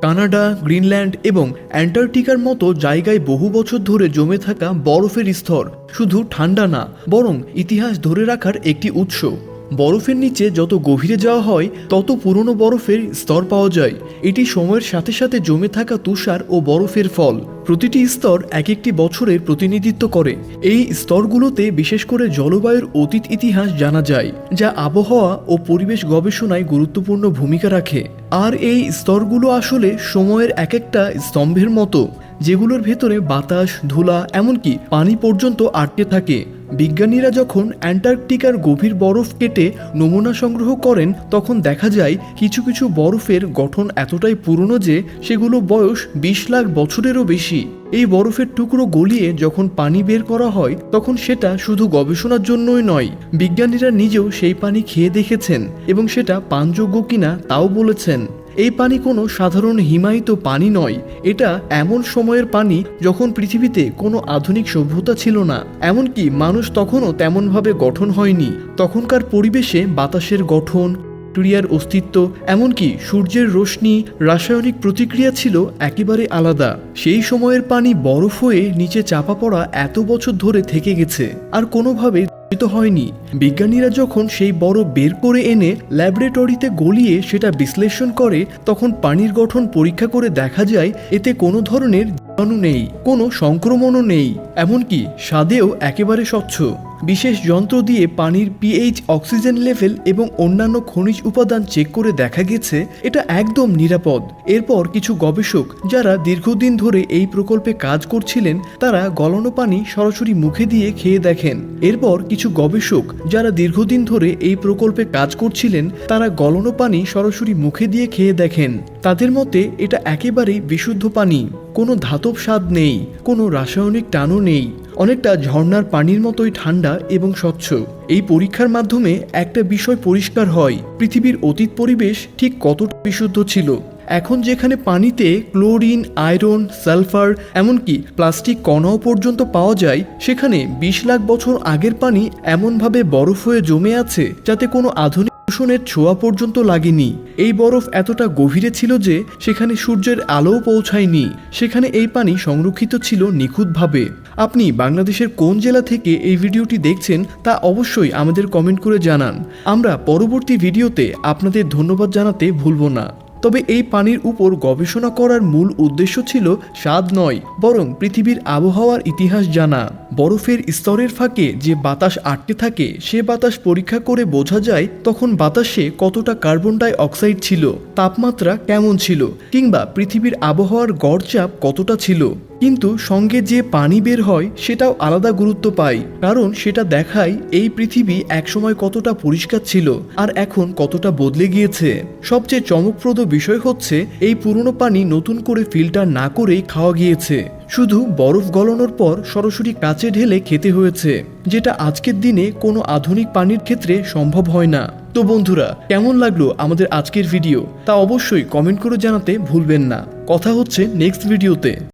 Canada, Greenland এবং অ্যান্টার্কটিকার মতো জায়গায় বহু বছর ধরে জমে থাকা বরফের স্তর শুধু ঠান্ডা না, বরং ইতিহাস ধরে রাখার একটি উৎস। বরফের নিচে যত গভীরে যাওয়া হয় তত পুরনো বরফের স্তর পাওয়া যায়। এটি সময়ের সাথে সাথে জমে থাকা তুষার ও বরফের ফল। প্রতিটি স্তর এক একটি বছরের প্রতিনিধিত্ব করে। এই স্তরগুলোতে বিশেষ করে জলবায়ুর অতীত ইতিহাস জানা যায়, যা আবহাওয়া ও পরিবেশ গবেষণায় গুরুত্বপূর্ণ ভূমিকা রাখে। আর এই স্তরগুলো আসলে সময়ের এক একটা স্তম্ভের মতো, যেগুলোর ভেতরে বাতাস, ধুলা, এমনকি পানি পর্যন্ত আটকে থাকে। বিজ্ঞানীরা যখন অ্যান্টার্কটিকার গভীর বরফ কেটে নমুনা সংগ্রহ করেন, তখন দেখা যায় কিছু কিছু বরফের গঠন এতটাই পুরনো যে সেগুলো বয়স 20 লাখ বছরেরও বেশি। এই বরফের টুকরো গলিয়ে যখন পানি বের করা হয়, তখন সেটা শুধু গবেষণার জন্যই নয়, বিজ্ঞানীরা নিজেও সেই পানি খেয়ে দেখেছেন এবং সেটা পানযোগ্য কিনা তাও বলেছেন। এই পানি কোনো সাধারণ হিমায়িত পানি নয়, এটা এমন সময়ের পানি যখন পৃথিবীতে কোনো আধুনিক সভ্যতা ছিল না, এমনকি মানুষ তখনও তেমনভাবে গঠন হয়নি। তখনকার পরিবেশে বাতাসের গঠন, ব্যাকটেরিয়ার অস্তিত্ব, এমনকি সূর্যের রশ্মি, রাসায়নিক প্রতিক্রিয়া ছিল একেবারে আলাদা। সেই সময়ের পানি বরফ হয়ে নিচে চাপা পড়া এত বছর ধরে থেকে গেছে আর কোনোভাবে হয়নি। বিজ্ঞানীরা যখন সেই বরফ বের করে এনে ল্যাবরেটরিতে গলিয়ে সেটা বিশ্লেষণ করে, তখন পানির গঠন পরীক্ষা করে দেখা যায় এতে কোনো ধরনের জীবাণু নেই, কোনো সংক্রমণও নেই, এমনকি স্বাদেও একেবারে স্বচ্ছ। বিশেষ যন্ত্র দিয়ে পানির পিএইচ, অক্সিজেন লেভেল এবং অন্যান্য খনিজ উপাদান চেক করে দেখা গেছে এটা একদম নিরাপদ। এরপর কিছু গবেষক যারা দীর্ঘদিন ধরে এই প্রকল্পে কাজ করছিলেন, তারা গলানো পানি সরাসরি মুখে দিয়ে খেয়ে দেখেন। এরপর কিছু গবেষক যারা দীর্ঘদিন ধরে এই প্রকল্পে কাজ করছিলেন, তারা গলানো পানি সরাসরি মুখে দিয়ে খেয়ে দেখেন। তাদের মতে এটা একেবারেই বিশুদ্ধ পানি, কোনো ধাতব স্বাদ নেই, কোনো রাসায়নিক টানও নেই, অনেকটা ঝর্ণার পানির মতোই ঠান্ডা এবং স্বচ্ছ। এই পরীক্ষার মাধ্যমে একটা বিষয় পরিষ্কার হয়, পৃথিবীর অতীত পরিবেশ ঠিক কতটা বিশুদ্ধ ছিল। এখন যেখানে পানিতে ক্লোরিন, আয়রন, সালফার, এমনকি প্লাস্টিক কণাও পর্যন্ত পাওয়া যায়, সেখানে 20 লাখ বছর আগের পানি এমনভাবে বরফ হয়ে জমে আছে যাতে কোনো আধুনিক দূষণের ছোঁয়া পর্যন্ত লাগেনি। এই বরফ এতটা গভীরে ছিল যে সেখানে সূর্যের আলোও পৌঁছায়নি। সেখানে এই পানি সংরক্ষিত ছিল নিখুঁতভাবে। আপনি বাংলাদেশের কোন জেলা থেকে এই ভিডিওটি দেখছেন তা অবশ্যই আমাদের কমেন্ট করে জানান। আমরা পরবর্তী ভিডিওতে আপনাদের ধন্যবাদ জানাতে ভুলব না। তবে এই পানির উপর গবেষণা করার মূল উদ্দেশ্য ছিল স্বাদ নয়, বরং পৃথিবীর আবহাওয়ার ইতিহাস জানা। বরফের স্তরের ফাঁকে যে বাতাস আটকে থাকে, সে বাতাস পরীক্ষা করে বোঝা যায় তখন বাতাসে কতটা কার্বন ডাই অক্সাইড ছিল, তাপমাত্রা কেমন ছিল, কিংবা পৃথিবীর আবহাওয়ার গড় চাপ কতটা ছিল। কিন্তু সঙ্গে যে পানি বের হয় সেটাও আলাদা গুরুত্ব পায়, কারণ সেটা দেখায় এই পৃথিবী একসময় কতটা পরিষ্কার ছিল আর এখন কতটা বদলে গিয়েছে। সবচেয়ে চমকপ্রদ বিষয় হচ্ছে এই পুরনো পানি নতুন করে ফিল্টার না করেই খাওয়া গিয়েছে, শুধু বরফ গলানোর পর সরাসরি কাচে ঢেলে খেতে হয়েছে, যেটা আজকের দিনে কোনো আধুনিক পানির ক্ষেত্রে সম্ভব হয় না। তো বন্ধুরা, কেমন লাগলো আমাদের আজকের ভিডিও তা অবশ্যই কমেন্ট করে জানাতে ভুলবেন না। কথা হচ্ছে নেক্সট ভিডিওতে।